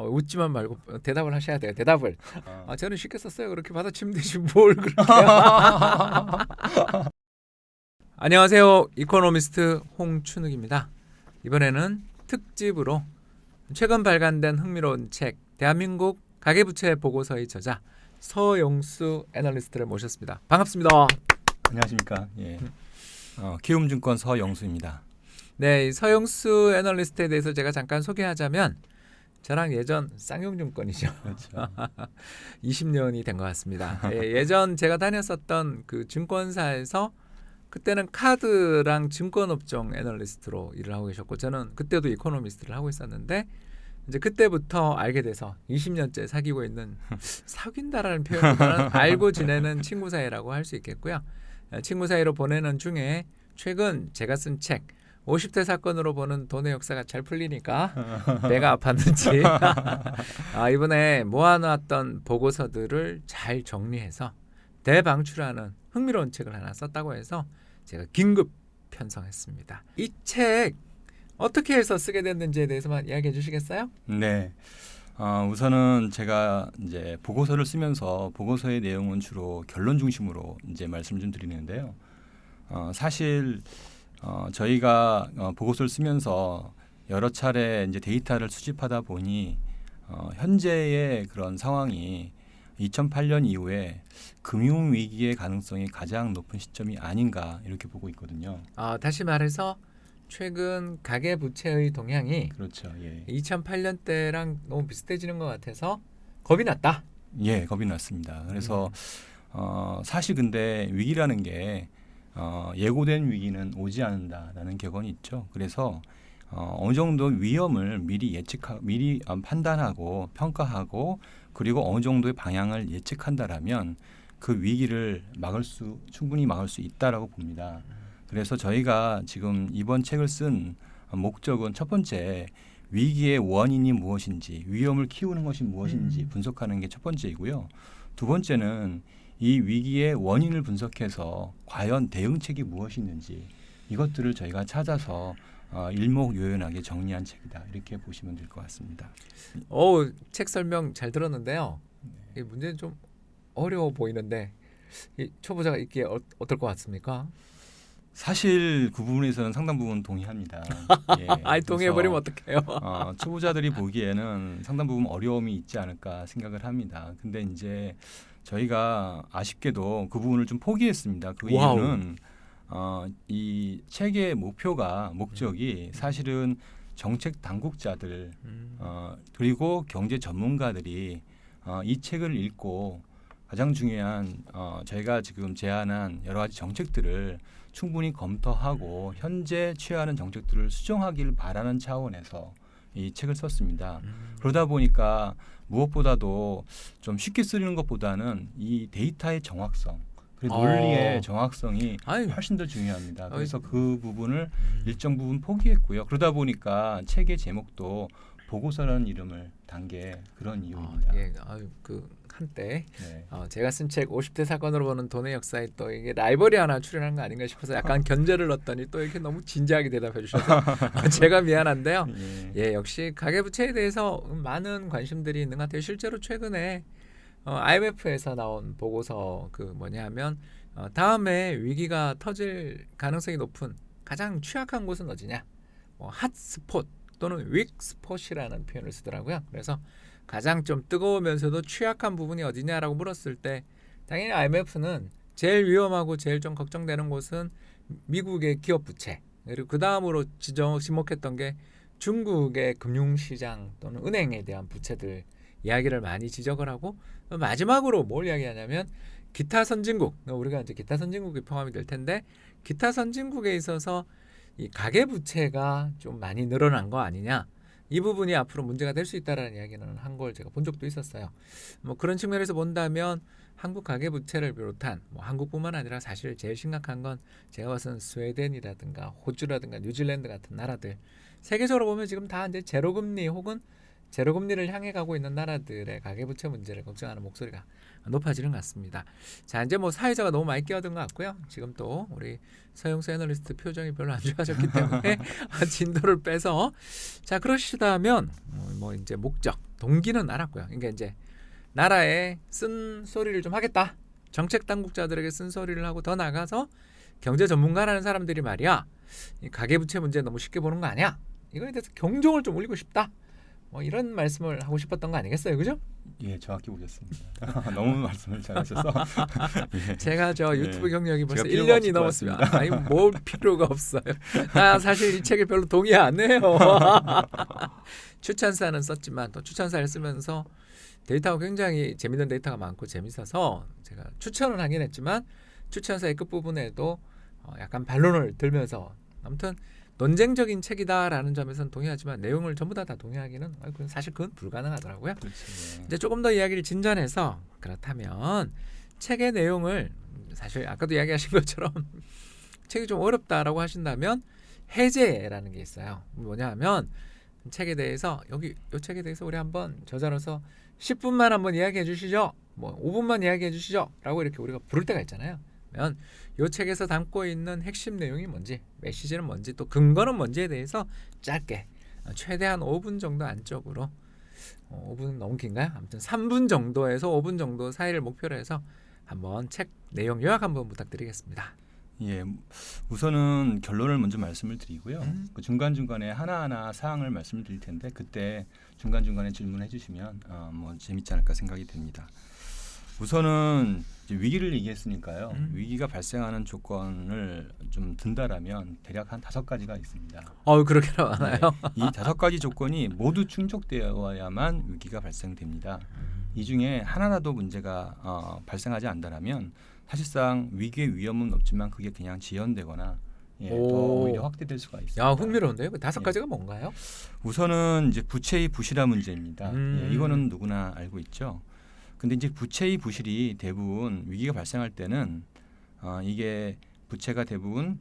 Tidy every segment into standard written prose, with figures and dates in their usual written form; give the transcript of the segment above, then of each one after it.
웃지만 말고 대답을 하셔야 돼요. 대답을. 어. 저는 쉽게 썼어요. 그렇게 받아치면 되지 뭘 그렇게. 안녕하세요. 이코노미스트 홍춘욱입니다. 이번에는 특집으로 최근 발간된 흥미로운 책 대한민국 가계부채 보고서의 저자 서영수 애널리스트를 모셨습니다. 반갑습니다. 안녕하십니까. 예. 키움증권 서영수입니다. 네, 서영수 애널리스트에 대해서 제가 잠깐 소개하자면 저랑 예전 쌍용증권이죠. 그렇죠. 20년이 된 것 같습니다. 예전 제가 다녔었던 그 증권사에서 그때는 카드랑 증권업종 애널리스트로 일을 하고 계셨고 저는 그때도 이코노미스트를 하고 있었는데 이제 그때부터 알게 돼서 20년째 사귀고 있는 사귄다라는 표현보다는 알고 지내는 친구 사이라고 할 수 있겠고요. 친구 사이로 보내는 중에 최근 제가 쓴 책 50대 사건으로 보는 돈의 역사가 잘 풀리니까 배가 아팠는지 이번에 모아놨던 보고서들을 잘 정리해서 대방출하는 흥미로운 책을 하나 썼다고 해서 제가 긴급 편성했습니다. 이 책 어떻게 해서 쓰게 됐는지에 대해서만 이야기해 주시겠어요? 네. 우선은 제가 이제 보고서를 쓰면서 보고서의 내용은 주로 결론 중심으로 이제 말씀 좀 드리는데요. 사실 저희가 보고서를 쓰면서 여러 차례 이제 데이터를 수집하다 보니 현재의 그런 상황이 2008년 이후에 금융 위기의 가능성이 가장 높은 시점이 아닌가 이렇게 보고 있거든요. 다시 말해서 최근 가계 부채의 동향이 그렇죠. 예. 2008년 때랑 너무 비슷해지는 것 같아서 겁이 났다. 예, 겁이 났습니다. 그래서 사실 근데 위기라는 게 예고된 위기는 오지 않는다라는 격언이 있죠. 그래서 어느 정도 위험을 미리 판단하고 평가하고 그리고 어느 정도의 방향을 예측한다라면 그 위기를 충분히 막을 수 있다라고 봅니다. 그래서 저희가 지금 이번 책을 쓴 목적은 첫 번째 위기의 원인이 무엇인지 위험을 키우는 것이 무엇인지 분석하는 게 첫 번째이고요. 두 번째는 이 위기의 원인을 분석해서 과연 대응책이 무엇이 있는지 이것들을 저희가 찾아서 일목요연하게 정리한 책이다. 이렇게 보시면 될 것 같습니다. 책 설명 잘 들었는데요. 이 문제는 좀 어려워 보이는데 이 초보자가 읽기에 어떨 것 같습니까? 사실 그 부분에서는 상당 부분 동의합니다. 예, 동의해버리면 어떡해요? 초보자들이 보기에는 상당 부분 어려움이 있지 않을까 생각을 합니다. 근데 이제 저희가 아쉽게도 그 부분을 좀 포기했습니다. 그 이유는 이 책의 목적이 사실은 정책 당국자들 그리고 경제 전문가들이 이 책을 읽고 가장 중요한 저희가 지금 제안한 여러 가지 정책들을 충분히 검토하고 현재 취하는 정책들을 수정하길 바라는 차원에서 이 책을 썼습니다. 그러다 보니까 무엇보다도 좀 쉽게 쓰는 것보다는 이 데이터의 정확성 그리고 논리의 정확성이 훨씬 더 중요합니다. 그래서 그 부분을 일정 부분 포기했고요. 그러다 보니까 책의 제목도 보고서라는 이름을 단 게 그런 이유입니다. 한때 네. 제가 쓴 책 50대 사건으로 보는 돈의 역사에 또 이게 라이벌이 하나 출연한 거 아닌가 싶어서 약간 견제를 넣었더니 또 이렇게 너무 진지하게 대답해 주셔서 제가 미안한데요. 역시 가계부채에 대해서 많은 관심들이 있는 것 같아요. 실제로 최근에 IMF에서 나온 보고서 하면 다음에 위기가 터질 가능성이 높은 가장 취약한 곳은 어디냐? 핫스폿 또는 윅스폿이라는 표현을 쓰더라고요. 그래서 가장 좀 뜨거우면서도 취약한 부분이 어디냐라고 물었을 때 당연히 IMF는 제일 위험하고 제일 좀 걱정되는 곳은 미국의 기업 부채 그리고 그 다음으로 지목했던 게 중국의 금융시장 또는 은행에 대한 부채들 이야기를 많이 지적을 하고 마지막으로 뭘 이야기하냐면 기타 선진국 우리가 이제 기타 선진국이 포함이 될 텐데 기타 선진국에 있어서 이 가계 부채가 좀 많이 늘어난 거 아니냐 이 부분이 앞으로 문제가 될 수 있다라는 이야기는 한 걸 제가 본 적도 있었어요. 그런 측면에서 본다면 한국 가계 부채를 비롯한 한국뿐만 아니라 사실 제일 심각한 건 제가 봐서는 스웨덴이라든가 호주라든가 뉴질랜드 같은 나라들 세계적으로 보면 지금 다 이제 제로금리 혹은 제로금리를 향해 가고 있는 나라들의 가계부채 문제를 걱정하는 목소리가 높아지는 것 같습니다. 자, 이제 사회자가 너무 많이 끼어든 것 같고요. 지금 또 우리 서영수 애널리스트 표정이 별로 안 좋아졌기 때문에 진도를 빼서 자 그러시다면 뭐 이제 목적, 동기는 알았고요. 그러니까 이제 나라에 쓴 소리를 좀 하겠다. 정책 당국자들에게 쓴 소리를 하고 더 나가서 경제 전문가라는 사람들이 말이야. 이 가계부채 문제 너무 쉽게 보는 거 아니야? 이거에 대해서 경종을 좀 울리고 싶다. 뭐 이런 말씀을 하고 싶었던 거 아니겠어요, 그죠? 예, 정확히 보셨습니다. 너무 말씀을 잘하셔서 예. 제가 저 유튜브 예. 경력이 벌써 제가 필요가 1년이 없을 것 넘었습니다. 같습니다. 아니 뭘 필요가 없어요. 나 사실 이 책에 별로 동의 안 해요. 추천사는 썼지만 또 추천사를 쓰면서 데이터가 굉장히 재밌는 데이터가 많고 재밌어서 제가 추천을 하긴 했지만 추천사의 끝부분에도 약간 반론을 들면서 아무튼 논쟁적인 책이다라는 점에서는 동의하지만 내용을 전부 다 동의하기는 사실 그건 불가능하더라고요. 그렇죠. 예. 이제 조금 더 이야기를 진전해서 그렇다면 책의 내용을 사실 아까도 이야기하신 것처럼 책이 좀 어렵다라고 하신다면 해제라는 게 있어요. 뭐냐 하면 책에 대해서 이 책에 대해서 우리 한번 저자로서 10분만 한번 이야기해 주시죠. 뭐 5분만 이야기해 주시죠. 라고 이렇게 우리가 부를 때가 있잖아요. 그러면 이 책에서 담고 있는 핵심 내용이 뭔지, 메시지는 뭔지, 또 근거는 뭔지에 대해서 짧게 최대한 5분 정도 안쪽으로 5분 너무 긴가요? 아무튼 3분 정도에서 5분 정도 사이를 목표로 해서 한번 책 내용 요약 한번 부탁드리겠습니다. 예, 우선은 결론을 먼저 말씀을 드리고요. 그 중간중간에 하나하나 사항을 말씀을 드릴 텐데 그때 중간중간에 질문해 주시면 뭐 재밌지 않을까 생각이 됩니다. 우선은 이제 위기를 얘기했으니까요. 위기가 발생하는 조건을 좀 든다라면 대략 한 5가지가 있습니다. 그렇게나 많아요? 네, 이 5가지 조건이 모두 충족되어야만 위기가 발생됩니다. 이 중에 하나라도 문제가 발생하지 않는다면 사실상 위기의 위험은 없지만 그게 그냥 지연되거나 더 오히려 확대될 수가 있습니다. 야, 흥미로운데요. 그 5가지가 뭔가요? 우선은 이제 부채의 부실화 문제입니다. 예, 이거는 누구나 알고 있죠. 근데 이제 부채의 부실이 대부분 위기가 발생할 때는 이게 부채가 대부분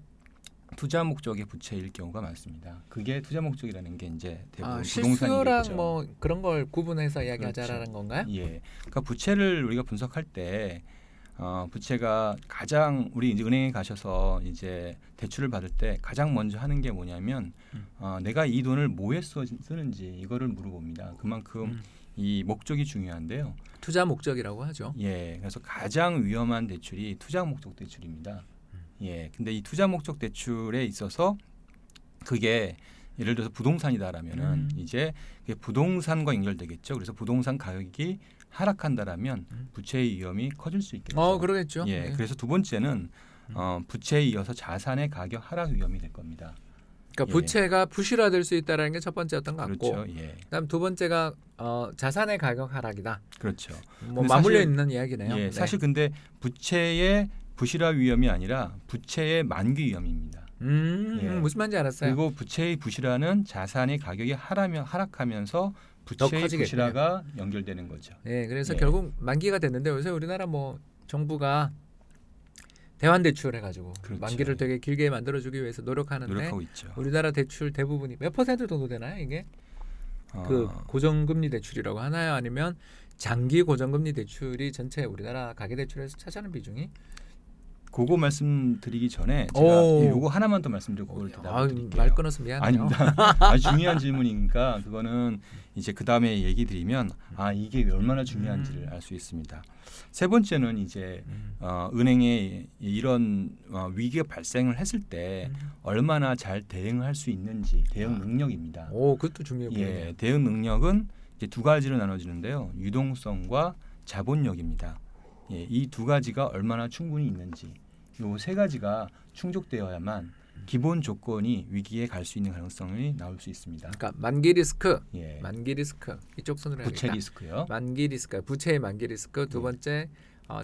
투자 목적의 부채일 경우가 많습니다. 그게 투자 목적이라는 게 이제 대부분 부동산이겠죠. 실수랑 뭐 그런 걸 구분해서 이야기하자라는 그렇죠. 건가요? 예, 그러니까 부채를 우리가 분석할 때 부채가 가장 우리 이제 은행에 가셔서 이제 대출을 받을 때 가장 먼저 하는 게 뭐냐면 내가 이 돈을 뭐에 쓰는지 이거를 물어봅니다. 그만큼 이 목적이 중요한데요. 투자 목적이라고 하죠. 예, 그래서 가장 위험한 대출이 투자 목적 대출입니다. 예, 근데 이 투자 목적 대출에 있어서 그게 예를 들어서 부동산이다라면은 이제 그게 부동산과 연결되겠죠. 그래서 부동산 가격이 하락한다라면 부채의 위험이 커질 수 있겠죠. 그러겠죠. 예, 네. 그래서 두 번째는 부채에 이어서 자산의 가격 하락 위험이 될 겁니다. 그러니까 부채가 부실화될 수 있다라는 게 첫 번째였던 것 같고, 그렇죠. 예. 그다음 두 번째가 자산의 가격 하락이다. 그렇죠. 뭐 근데 맞물려 사실- 있는 이야기네요. 예, 네. 사실 근데 부채의 부실화 위험이 아니라 부채의 만기 위험입니다. 예. 무슨 말인지 알았어요. 그리고 부채의 부실화는 자산의 가격이 하락하면서 부채의 커지겠군요. 부실화가 연결되는 거죠. 네, 그래서 예. 결국 만기가 됐는데 요새 우리나라 뭐 정부가 대환 대출 해가지고 그렇죠. 만기를 되게 길게 만들어주기 위해서 노력하는데 노력하고 있죠. 우리나라 대출 대부분이 몇 퍼센트 정도 되나요? 이게 그 고정금리 대출이라고 하나요? 아니면 장기 고정금리 대출이 전체 우리나라 가계대출에서 차지하는 비중이? 그거 말씀드리기 전에 제가 요거 하나만 더 말씀드리고 그걸 대답드릴게요. 말 끊어서 미안해요. 아닙니다. 아주 중요한 질문이니까 그거는 이제 그 다음에 얘기 드리면 이게 얼마나 중요한지를 알 수 있습니다. 세 번째는 이제 은행에 이런 위기가 발생을 했을 때 얼마나 잘 대응할 수 있는지 대응 능력입니다. 그것도 중요해 보이네요. 예, 대응 능력은 이제 두 가지로 나눠지는데요. 유동성과 자본력입니다. 예, 이 두 가지가 얼마나 충분히 있는지 요 세 가지가 충족되어야만 기본 조건이 위기에 갈 수 있는 가능성이 나올 수 있습니다. 그러니까 만기 리스크, 예. 만기 리스크 이쪽 순으로 부채 해야겠다. 리스크요. 만기 리스크, 부채의 만기 리스크. 두 번째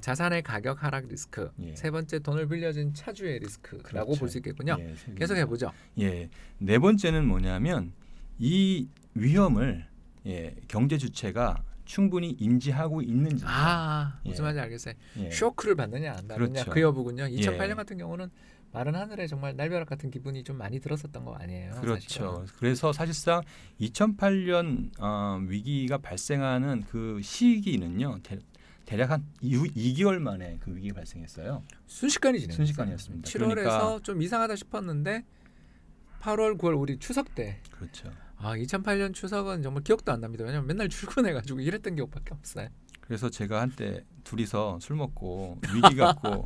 자산의 가격 하락 리스크. 예. 세 번째 돈을 빌려준 차주의 리스크라고 그렇죠. 볼 수 있겠군요. 예, 세 계속 개입니다. 해보죠. 예, 네 번째는 뭐냐면 이 위험을 경제 주체가 충분히 인지하고 있는지. 무슨 말인지 알겠어요. 예. 쇼크를 받느냐 안 받느냐 그렇죠. 그 여부군요. 2008년 예. 같은 경우는 마른 하늘에 정말 날벼락 같은 기분이 좀 많이 들었었던 거 아니에요? 그렇죠. 사실은. 그래서 사실상 2008년 위기가 발생하는 그 시기는요. 대략 한 2개월 만에 그 위기가 발생했어요. 순식간이 지냈어요. 순식간이었습니다. 7월에서 그러니까 좀 이상하다 싶었는데 8월, 9월 우리 추석 때 그렇죠. 아 2008년 추석은 정말 기억도 안 납니다. 왜냐면 맨날 출근해가지고 이랬던 기억밖에 없어요. 그래서 제가 한때 둘이서 술 먹고 위기 갖고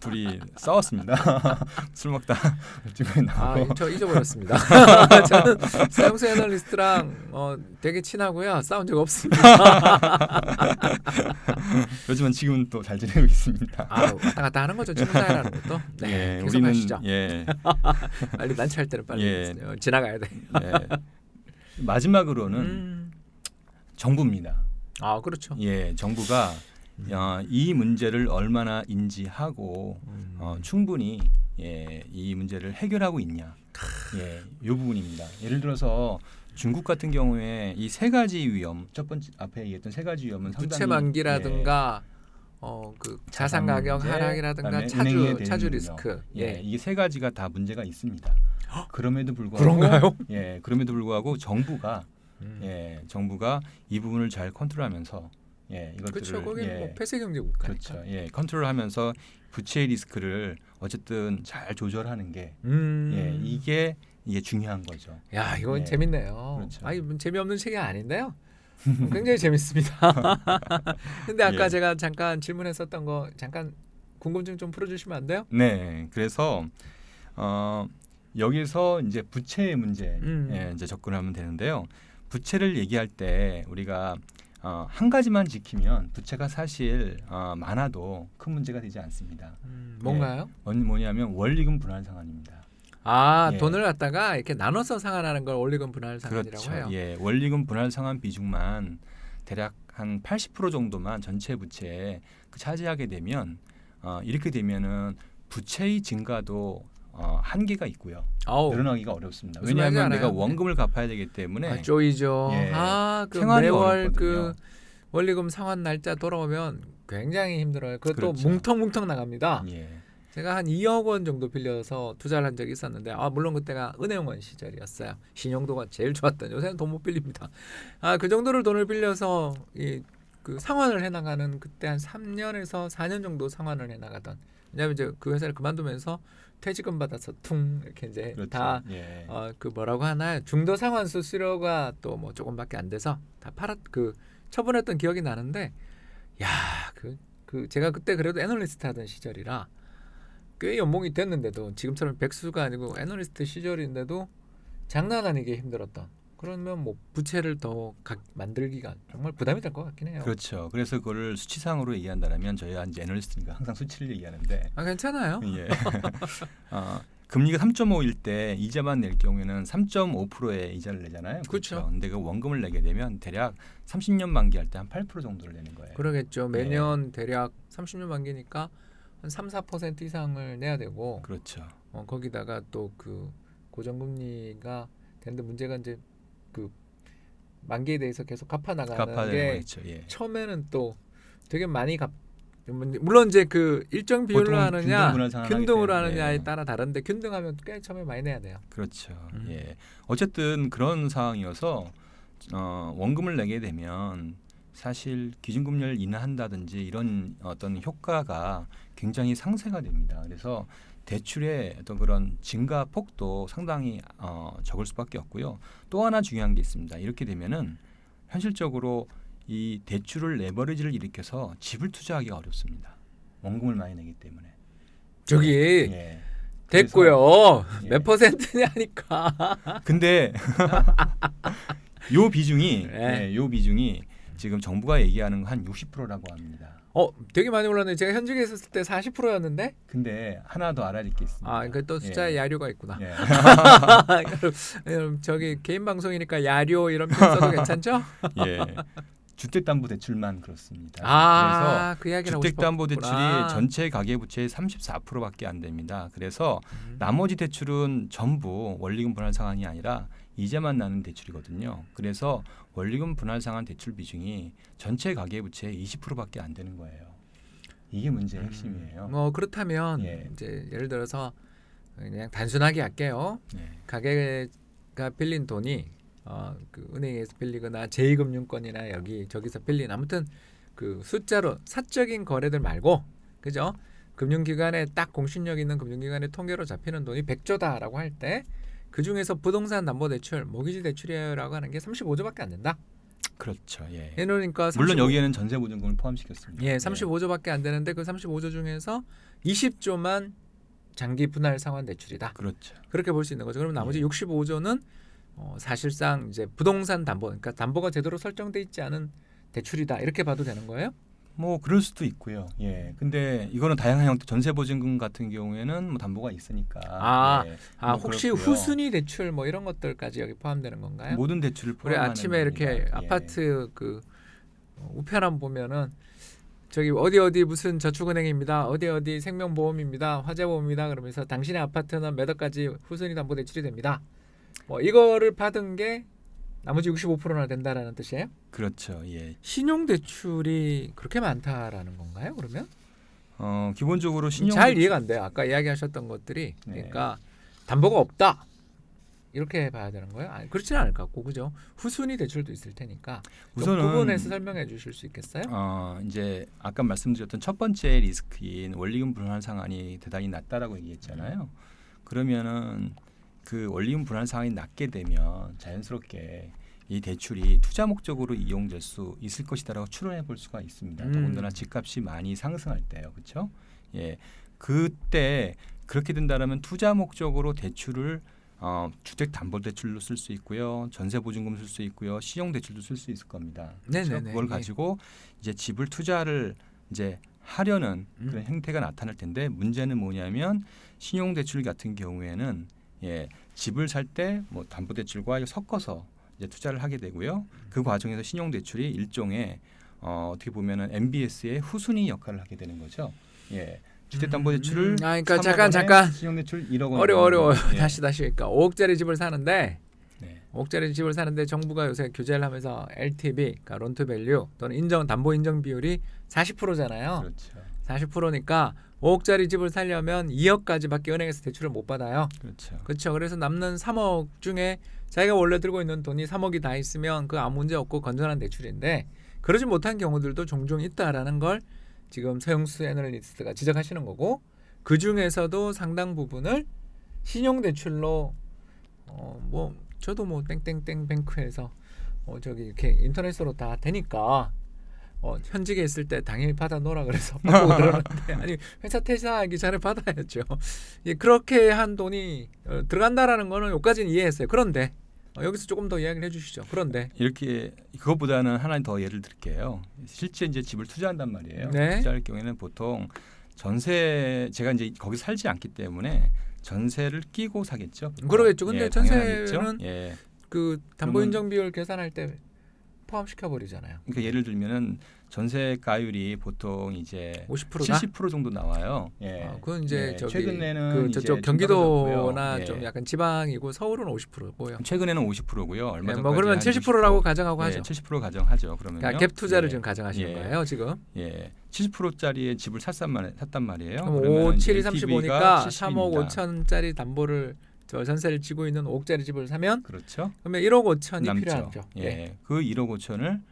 둘이 싸웠습니다. 술 먹다 집에 나오고. 저 잊어버렸습니다. 저는 사용수 애널리스트랑 되게 친하고요. 싸운 적 없습니다. 그렇지만 지금은 또 잘 지내고 있습니다. 왔다 갔다 하는 거죠. 친구 사이라는 것도. 네, 예, 계속 우리는 하시죠. 예, 빨리 난처할 때는 빨리 예. 지나가야 돼. 예. 마지막으로는 정부입니다. 그렇죠. 예, 정부가 이 문제를 얼마나 인지하고 충분히 이 문제를 해결하고 있냐, 이 부분입니다. 예를 들어서 중국 같은 경우에 이 세 가지 위험, 첫 번째 앞에 얘기했던 세 가지 위험은 상당히 부채 만기라든가 그 자산 가격 문제, 하락이라든가 그다음에 은행에 대한 차주 위험. 리스크. 이게 세 가지가 다 문제가 있습니다. 그럼에도 불구하고 그런가요? 그럼에도 불구하고 정부가 정부가 이 부분을 잘 컨트롤하면서 이것들을 그렇죠. 거기는 뭐 폐쇄 경제 국가니까. 그렇죠. 컨트롤하면서 부채 리스크를 어쨌든 잘 조절하는 게 이게 중요한 거죠. 야, 이건 재밌네요. 그렇죠. 재미없는 책이 아닌데요. 굉장히 재밌습니다. 근데 아까 제가 잠깐 질문했었던 거 잠깐 궁금증 좀 풀어주시면 안 돼요? 네, 그래서 여기서 이제 부채의 문제 이제 접근하면 되는데요. 부채를 얘기할 때 우리가 한 가지만 지키면 부채가 사실 많아도 큰 문제가 되지 않습니다. 뭔가요? 뭐냐면 원리금 분할 상환입니다. 돈을 갖다가 이렇게 나눠서 상환하는 걸 원리금 분할 상환이라고 그렇죠. 해요. 원리금 분할 상환 비중만 대략 한 80% 정도만 전체 부채에 차지하게 되면 이렇게 되면은 부채의 증가도 한계가 있고요. 늘어나기가 어렵습니다. 왜냐하면 내가 원금을 갚아야 되기 때문에 쪼이죠. 그 생활이 매월 어렵거든요. 그 원리금 상환 날짜 돌아오면 굉장히 힘들어요. 그것도 그렇죠. 뭉텅뭉텅 나갑니다. 예. 제가 한 2억 원 정도 빌려서 투자를 한 적이 있었는데 물론 그때가 은행원 시절이었어요. 신용도가 제일 좋았던. 요새는 돈 못 빌립니다. 그 정도를 돈을 빌려서 그 상환을 해나가는 그때 한 3년에서 4년 정도 상환을 해나가던. 왜냐하면 이제 그 회사를 그만두면서 퇴직금 받아서 퉁 이렇게 이제 그렇죠. 다 그 뭐라고 하나요? 중도 상환 수수료가 또 뭐 조금밖에 안 돼서 다 처분했던 기억이 나는데, 제가 그때 그래도 애널리스트 하던 시절이라 꽤 연봉이 됐는데도 지금처럼 백수가 아니고 애널리스트 시절인데도 장난 아니게 힘들었던. 그러면 뭐 부채를 더 만들기가 정말 부담이 될 것 같긴 해요. 그렇죠. 그래서 그거를 수치상으로 얘기한다면 저희가 이제 애널리스트니까 항상 수치를 얘기하는데. 괜찮아요. 예. 금리가 3.5일 때 이자만 낼 경우에는 3.5%의 이자를 내잖아요. 그렇죠. 근데 그 원금을 내게 되면 대략 30년 만기할 때 한 8% 정도를 내는 거예요. 그러겠죠. 매년 대략 30년 만기니까 한 3-4% 이상을 내야 되고. 그렇죠. 거기다가 또 그 고정금리가 되는데 문제가 이제 그 만기에 대해서 계속 갚아나가는 게 처음에는 또 되게 많이 물론 이제 그 일정 비율로 하느냐 균등으로 하느냐에 따라 다른데 균등하면 꽤 처음에 많이 내야 돼요. 그렇죠. 어쨌든 그런 상황이어서 원금을 내게 되면 사실 기준금리를 인하한다든지 이런 어떤 효과가 굉장히 상쇄가 됩니다. 그래서 대출의 어떤 그런 증가 폭도 상당히 적을 수밖에 없고요. 또 하나 중요한 게 있습니다. 이렇게 되면은 현실적으로 이 대출을 레버리지를 일으켜서 집을 투자하기가 어렵습니다. 원금을 많이 내기 때문에. 저기 됐고요. 몇 퍼센트냐니까. 근데 요 비중이 지금 정부가 얘기하는 한 60%라고 합니다. 되게 많이 올랐네. 제가 현직에 있었을 때 40%였는데. 근데 하나 더 알아야 될 게 있습니다. 그 또 숫자에 야료가 있구나. 저기 개인 방송이니까 야료 이런 표현 써도 괜찮죠? 주택담보대출만 그렇습니다. 그래서 그 주택담보대출이 전체 가계부채의 34%밖에 안 됩니다. 그래서 나머지 대출은 전부 원리금 분할 상환이 아니라 이자만 나는 대출이거든요. 그래서 원리금 분할 상환 대출 비중이 전체 가계부채의 20%밖에 안 되는 거예요. 이게 문제의 핵심이에요. 그렇다면 이제 예를 들어서 그냥 단순하게 할게요. 가게가 빌린 돈이 그 은행에서 빌리거나 제2금융권이나 저기서 빌린 아무튼 그 숫자로 사적인 거래들 말고, 그죠? 금융기관에 딱 공신력 있는 금융기관의 통계로 잡히는 돈이 100조다라고 할 때 그 중에서 부동산 담보 대출, 모기지 대출이라고 하는 게 35조밖에 안 된다. 그렇죠. 예. 그러니까 물론 여기에는 전세 보증금을 포함시켰습니다. 예, 35조밖에 안 되는데 그 35조 중에서 20조만 장기 분할 상환 대출이다. 그렇죠. 그렇게 볼 수 있는 거죠. 그럼 나머지 예. 65조는 사실상 이제 부동산 담보, 그러니까 담보가 제대로 설정돼 있지 않은 대출이다. 이렇게 봐도 되는 거예요? 뭐 그럴 수도 있고요. 예. 근데 이거는 다양한 형태 전세 보증금 같은 경우에는 뭐 담보가 있으니까. 예. 뭐 혹시 그렇고요. 후순위 대출 뭐 이런 것들까지 여기 포함되는 건가요? 모든 대출을 우리 포함하는 아침에 이렇게 겁니다. 아파트 그 우편함 보면은 저기 어디 무슨 저축은행입니다. 어디 생명보험입니다. 화재보험입니다. 그러면서 당신의 아파트는 몇 억까지 후순위 담보 대출이 됩니다. 뭐 이거를 받은 게 나머지 65%나 된다라는 뜻이에요? 그렇죠. 예. 신용 대출이 그렇게 많다라는 건가요? 그러면 기본적으로 신용 잘 대출- 이해가 안 돼요. 아까 이야기하셨던 것들이 네. 그러니까 담보가 없다. 이렇게 봐야 되는 거예요? 아니, 그렇지는 않을 것 같고 그죠? 후순위 대출도 있을 테니까 우선은 부분에서 설명해 주실 수 있겠어요? 이제 아까 말씀드렸던 첫 번째 리스크인 원리금 불안 상환이 대단히 낮다라고 얘기했잖아요. 그러면은 그 원리금 불안 상환이 낮게 되면 자연스럽게 이 대출이 투자 목적으로 이용될 수 있을 것이다라고 추론해 볼 수가 있습니다. 더군다나 집값이 많이 상승할 때요, 그렇죠? 예, 그때 그렇게 된다라면 투자 목적으로 대출을 주택담보대출로 쓸 수 있고요, 전세보증금 쓸 수 있고요, 신용대출도 쓸 수 있을 겁니다. 그렇죠? 네네네. 그걸 가지고 이제 집을 투자를 이제 하려는 그런 행태가 나타날 텐데 문제는 뭐냐면 신용대출 같은 경우에는 집을 살 때 뭐 담보대출과 섞어서 이제 투자를 하게 되고요. 그 과정에서 신용대출이 일종의 어떻게 보면은 MBS의 후순위 역할을 하게 되는 거죠. 예. 주택담보대출을 그러니까 3억 원에 잠깐 신용대출 1억 원 어려워요. 예. 다시 그러니까 5억짜리 집을 사는데 네. 5억짜리 집을 사는데 정부가 요새 규제를 하면서 LTV, 그러니까 론투밸류 또는 담보 인정 비율이 40%잖아요. 그렇죠. 40%니까 5억짜리 집을 살려면 2억까지밖에 은행에서 대출을 못 받아요. 그렇죠. 그렇죠. 그래서 남는 3억 중에 자기가 원래 들고 있는 돈이 3억이 다 있으면 그 아무 문제 없고 건전한 대출인데 그러지 못한 경우들도 종종 있다라는 걸 지금 서영수 애널리스트가 지적하시는 거고 그 중에서도 상당 부분을 신용대출로 뭐 저도 뭐 땡땡땡 뱅크에서 저기 이렇게 인터넷으로 다 되니까 현직에 있을 때 당연히 받아 놓으라 그래서 받고 그러는데 아니 회사 퇴사하기 전에 받아야죠. 예, 그렇게 한 돈이 들어간다라는 거는 여기까지는 이해했어요. 그런데 여기서 조금 더 이야기를 해주시죠. 그런데 이렇게 그것보다는 하나 더 예를 들게요. 실제 이제 집을 투자한단 말이에요. 네. 투자할 경우에는 보통 전세 제가 이제 거기 살지 않기 때문에 전세를 끼고 사겠죠. 보통. 그러겠죠. 근데 당연하겠죠. 전세는 예. 그 담보 그러면- 인정 비율 계산할 때 포함시켜 버리잖아요. 그러니까 예를 들면은 전세가율이 보통 이제 50%가 70% 정도 나와요. 예. 그건 이제 예, 저기 최근에는 그 이제 저쪽 좀 경기도나 떨어졌고요. 예. 좀 약간 지방이고 서울은 50%고요. 최근에는 50%고요. 얼마 예, 전까지 뭐 그러면 한 70%라고 가정하고 예, 하죠. 70% 가정하죠. 그러면 그러니까 갭 투자를 예. 지금 가정하시는 예. 거예요, 지금. 예, 70%짜리의 집을 샀단 말이에요. 그럼 그러면 5, 이제 7이 LTV가 35니까 3억 5천짜리 담보를 저 전세를 지고 있는 5억짜리 집을 사면 그렇죠. 그러면 1억 5천이 남죠. 필요하죠. 예, 그 1억 5천을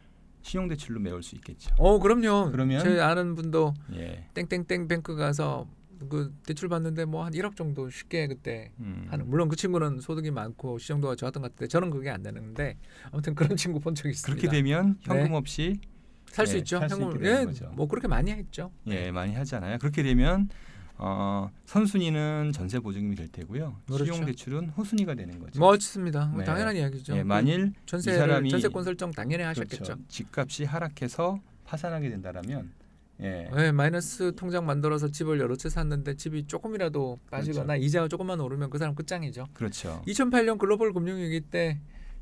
신용대출로 메울 수 있겠죠. 그럼요. 그러면- 제 아는 분도 예, 땡땡땡 뱅크 가서 그 대출 받는데 뭐 한 1억 정도 쉽게 그때 하는. 물론 그 친구는 소득이 많고 시정도가 좋았던 것 같은데 저는 그게 안 되는데 아무튼 그런 친구 본 적이 있습니다. 그렇게 되면 현금 네. 없이 살 수 예, 있죠. 살수 현금. 있게 되는 예, 거죠. 뭐 그렇게 많이 했죠. 예, 많이 하잖아요. 그렇게 되면 선순위는 전세 보증금이 될 테고요. 그렇죠. 신용대출은 후순위가 되는 거죠. 멋있습니다. 네. 당연한 이야기죠. 예, 만일 이 전세를 사람이 전세권 설정 당연히 하셨겠죠. 그렇죠. 집값이 하락해서 파산하게 된다라면 예, 네, 마이너스 통장 만들어서 집을 여러 채 샀는데 집이 조금이라도 빠지거나 이자가 조금만 오르면 그 사람 끝장이죠. 그렇죠. 2008년 글로벌 금융위기 때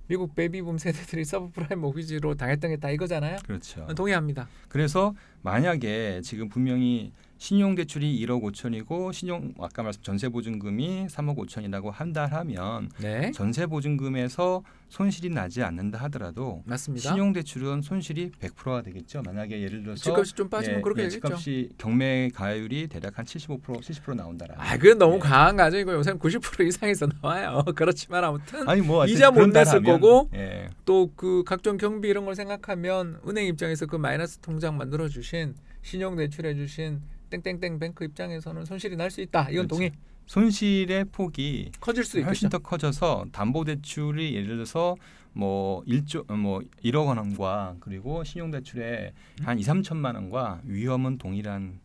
미국 베이비붐 세대들이 서브프라임 모기지로 당했던 게 다 이거잖아요. 그렇죠. 동의합니다. 그래서 만약에 지금 분명히 신용대출이 1억 5천이고 아까 말씀 전세보증금이 3억 5천이라고 한다면 네, 전세보증금에서 손실이 나지 않는다 하더라도 맞습니다. 신용대출은 손실이 100%가 되겠죠. 만약에 예를 들어서 집값이 좀 빠지면 그렇게 되겠죠. 집값이 경매 가율이 대략 한 75% 70% 나온다라. 그건 너무 예. 강한 가정이고 요새는 90% 이상에서 나와요. 그렇지만 아무튼 아니 뭐 하여튼 이자 못 냈을 그런다라면, 거고 예. 또 그 각종 경비 이런 걸 생각하면 은행 입장에서 그 마이너스 통장 만들어 주신 신용 대출해 주신 땡땡땡 뱅크 입장에서는 손실이 날 수 있다. 이건 그렇죠. 동의. 손실의 폭이 커질 수 훨씬 있겠죠. 더 커져서 담보대출이 예를 들어서 뭐 1억 원과 그리고 신용대출에 한 2, 3천만 원과 위험은 동일한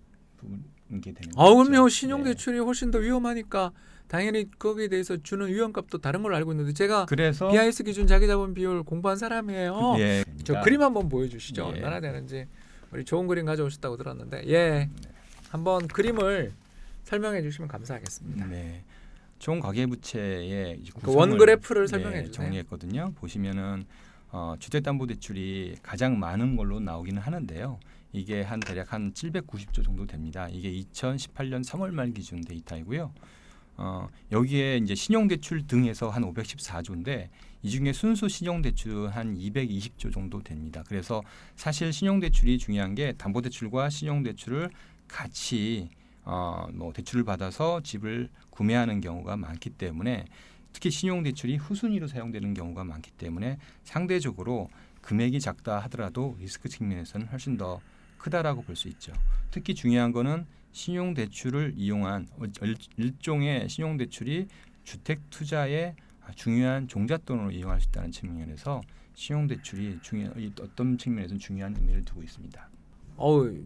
게 되는 거죠. 그럼요. 신용대출이 훨씬 더 위험하니까 당연히 거기에 대해서 주는 위험값도 다른 걸 알고 있는데 제가 그래서 BIS 기준 자기자본 비율 공부한 사람이에요. 예, 저 그림 한번 보여주시죠. 예. 얼마나 되는지. 우리 좋은 그림 가져오셨다고 들었는데 예, 한번 그림을 설명해 주시면 감사하겠습니다. 네. 총 가계부채의 그 원 그래프를 설명해 주세요. 정리했거든요. 보시면은 주택담보대출이 가장 많은 걸로 나오기는 하는데요. 이게 한 대략 한 790조 정도 됩니다. 이게 2018년 3월 말 기준 데이터이고요. 여기에 이제 신용대출 등에서 한 514조인데 이 중에 순수 신용대출 한 220조 정도 됩니다. 그래서 사실 신용대출이 중요한 게 담보대출과 신용대출을 같이 뭐 대출을 받아서 집을 구매하는 경우가 많기 때문에 특히 신용대출이 후순위로 사용되는 경우가 많기 때문에 상대적으로 금액이 작다 하더라도 리스크 측면에서는 훨씬 더 크다라고 볼 수 있죠. 특히 중요한 거는 신용대출을 이용한 일종의 신용대출이 주택 투자의 중요한 종잣돈으로 이용할 수 있다는 측면에서 신용대출이 어떤 측면에서는 중요한 의미를 두고 있습니다.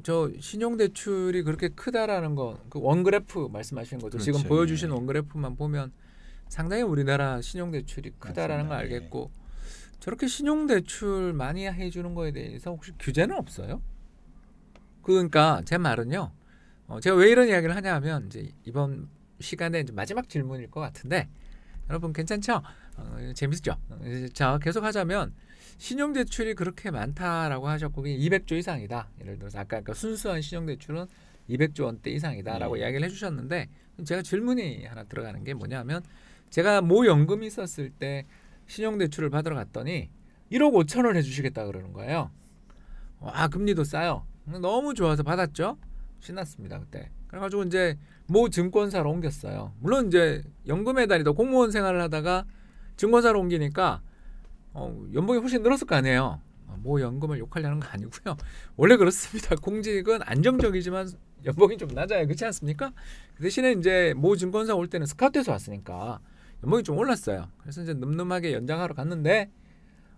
저 신용대출이 그렇게 크다라는 거, 그 원그래프 말씀하시는 거죠. 그렇죠. 지금 보여주신 예. 원그래프만 보면 상당히 우리나라 신용대출이 크다라는 걸 맞습니다. 알겠고 저렇게 신용대출 많이 해주는 거에 대해서 혹시 규제는 없어요? 그러니까 제 말은요. 제가 왜 이런 이야기를 하냐면 이제 이번 시간에 이제 마지막 질문일 것 같은데 여러분 괜찮죠? 재밌죠? 자 계속 하자면 신용대출이 그렇게 많다라고 하셨고 200조 이상이다. 예를 들어서 아까 순수한 신용대출은 200조 원대 이상이다라고 이야기를 해주셨는데 제가 질문이 하나 들어가는 게 뭐냐면 제가 모 연금이 있었을 때 신용대출을 받으러 갔더니 1억 5천을 해주시겠다 그러는 거예요. 와 금리도 싸요. 너무 좋아서 받았죠. 신났습니다 그때. 그래가지고 이제 모 증권사로 옮겼어요. 물론 이제 연금에 다니던 공무원 생활을 하다가 증권사로 옮기니까 연봉이 훨씬 늘었을 거 아니에요. 뭐 연금을 욕하려는 거 아니고요. 원래 그렇습니다. 공직은 안정적이지만 연봉이 좀 낮아요. 그렇지 않습니까? 그 대신에 이제 모 증권사 올 때는 스카우트에서 왔으니까 연봉이 좀 올랐어요. 그래서 이제 늠름하게 연장하러 갔는데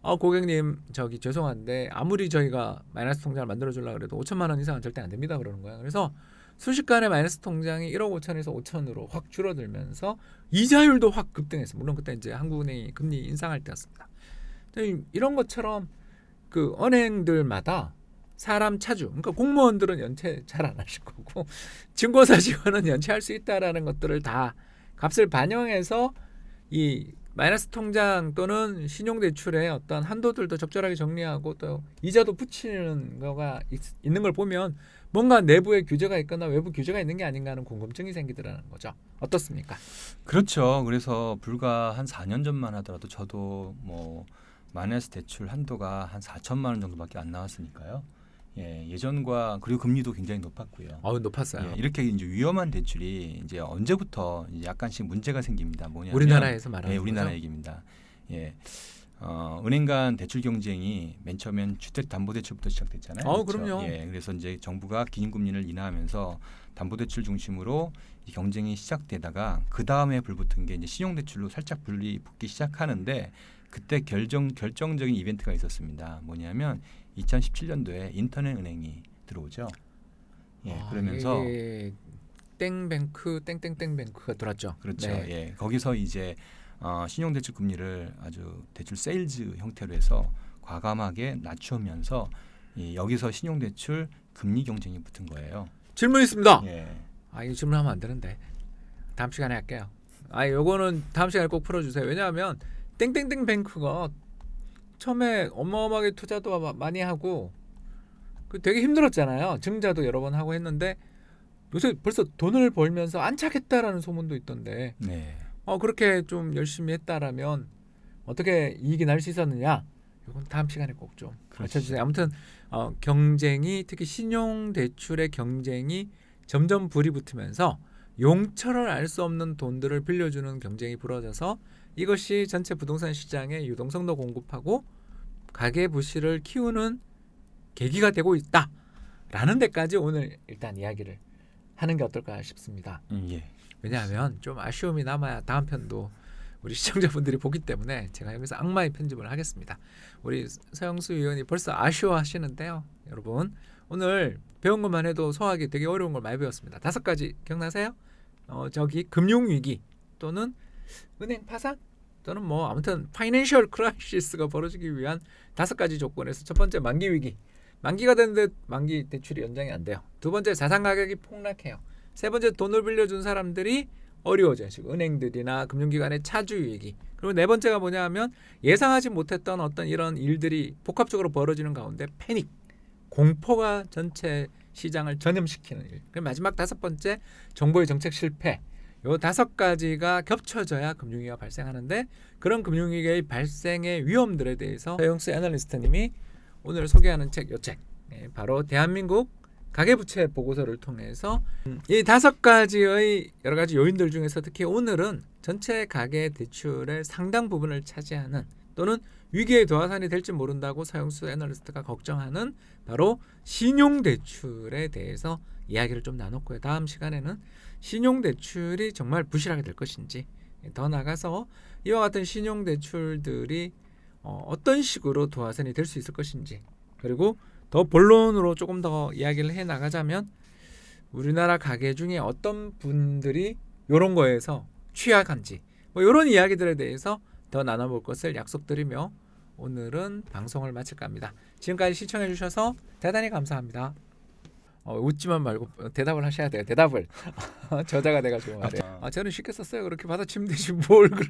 고객님 저기 죄송한데 아무리 저희가 마이너스 통장을 만들어 주려고 그래도 5천만 원 이상은 절대 안 됩니다 그러는 거예요. 그래서 순식간에 마이너스 통장이 1억 5천에서 5천으로 확 줄어들면서 이자율도 확 급등했어요. 물론 그때 이제 한국은행이 금리 인상할 때였습니다. 이런 것처럼 그 은행들마다 사람 차주, 그러니까 공무원들은 연체 잘 안 하실 거고 증권사 직원은 연체할 수 있다라는 것들을 다 값을 반영해서 이 마이너스 통장 또는 신용대출의 어떤 한도들도 적절하게 정리하고 또 이자도 붙이는 거가 있는 걸 보면 뭔가 내부에 규제가 있거나 외부 규제가 있는 게 아닌가 하는 궁금증이 생기더라는 거죠. 어떻습니까? 그렇죠. 그래서 불과 한 4년 전만 하더라도 저도 뭐 마이너스 대출 한도가 한 4천만 원 정도밖에 안 나왔으니까요. 예전과 그리고 금리도 굉장히 높았고요. 높았어요. 이렇게 이제 위험한 대출이 이제 언제부터 이제 약간씩 문제가 생깁니다. 뭐냐면 우리나라에서 말하는 우리나라 거죠? 얘기입니다. 은행 간 대출 경쟁이 맨 처음엔 주택담보대출부터 시작됐잖아요. 그렇죠? 그럼요. 그래서 이제 정부가 기준금리를 인하하면서 담보대출 중심으로 이 경쟁이 시작되다가 그 다음에 불붙은 게 이제 신용대출로 살짝 불이 붙기 시작하는데 그때 결정적인 이벤트가 있었습니다. 뭐냐면 2017년도에 인터넷 은행이 들어오죠. 그러면서 땡뱅크 땡땡땡뱅크가 들어왔죠. 그렇죠. 네. 거기서 이제 신용대출 금리를 아주 대출 세일즈 형태로 해서 과감하게 낮추면서 여기서 신용대출 금리 경쟁이 붙은 거예요. 질문 있습니다. 이 질문하면 안 되는데 다음 시간에 할게요. 요거는 다음 시간에 꼭 풀어주세요. 왜냐하면 땡땡땡뱅크가 처음에 어마어마하게 투자도 많이 하고 되게 힘들었잖아요. 증자도 여러 번 하고 했는데 요새 벌써 돈을 벌면서 안 차겠다라는 소문도 있던데 그렇게 좀 열심히 했다라면 어떻게 이익이 날 수 있었느냐? 이건 다음 시간에 꼭 좀 알려주세요. 아무튼 경쟁이 특히 신용대출의 경쟁이 점점 불이 붙으면서 용처를 알 수 없는 돈들을 빌려주는 경쟁이 벌어져서 이것이 전체 부동산 시장의 유동성도 공급하고 가계부실을 키우는 계기가 되고 있다라는 데까지 오늘 일단 이야기를 하는 게 어떨까 싶습니다. 왜냐하면 좀 아쉬움이 남아야 다음 편도 우리 시청자분들이 보기 때문에 제가 여기서 악마의 편집을 하겠습니다. 우리 서영수 위원이 벌써 아쉬워하시는데요. 여러분 오늘 배운 것만 해도 소화하기 되게 어려운 걸 많이 배웠습니다. 5가지 기억나세요? 저기 금융위기 또는 은행 파산 또는 뭐 아무튼 파이낸셜 크라이시스가 벌어지기 위한 5가지 조건에서 첫 번째 만기 위기. 만기가 됐는데 만기 대출이 연장이 안 돼요. 두 번째 자산 가격이 폭락해요. 세 번째 돈을 빌려준 사람들이 어려워져요. 지금 은행들이나 금융기관의 차주 위기. 그리고 네 번째가 뭐냐 하면 예상하지 못했던 어떤 이런 일들이 복합적으로 벌어지는 가운데 패닉, 공포가 전체 시장을 전염시키는 일. 그리고 마지막 5번째 정부의 정책 실패. 요 5가지가 겹쳐져야 금융위기가 발생하는데 그런 금융위기의 발생의 위험들에 대해서 서영수 애널리스트님이 오늘 소개하는 책, 요 책. 바로 대한민국 가계부채 보고서를 통해서 이 5가지의 여러 가지 요인들 중에서 특히 오늘은 전체 가계 대출의 상당 부분을 차지하는 또는 위기의 도화선이 될지 모른다고 서영수 애널리스트가 걱정하는 바로 신용대출에 대해서 이야기를 좀 나눴고요. 다음 시간에는 신용대출이 정말 부실하게 될 것인지 더 나아가서 이와 같은 신용대출들이 어떤 식으로 도화선이 될 수 있을 것인지 그리고 더 본론으로 조금 더 이야기를 해나가자면 우리나라 가계 중에 어떤 분들이 이런 거에서 취약한지 뭐 이런 이야기들에 대해서 더 나눠볼 것을 약속드리며 오늘은 방송을 마칠까 합니다. 지금까지 시청해 주셔서 대단히 감사합니다. 웃지만 말고 대답을 하셔야 돼요. 대답을 저자가 돼가지고 말이에요. 저는 쉽게 썼어요. 그렇게 받아치면 되지 뭘 그렇게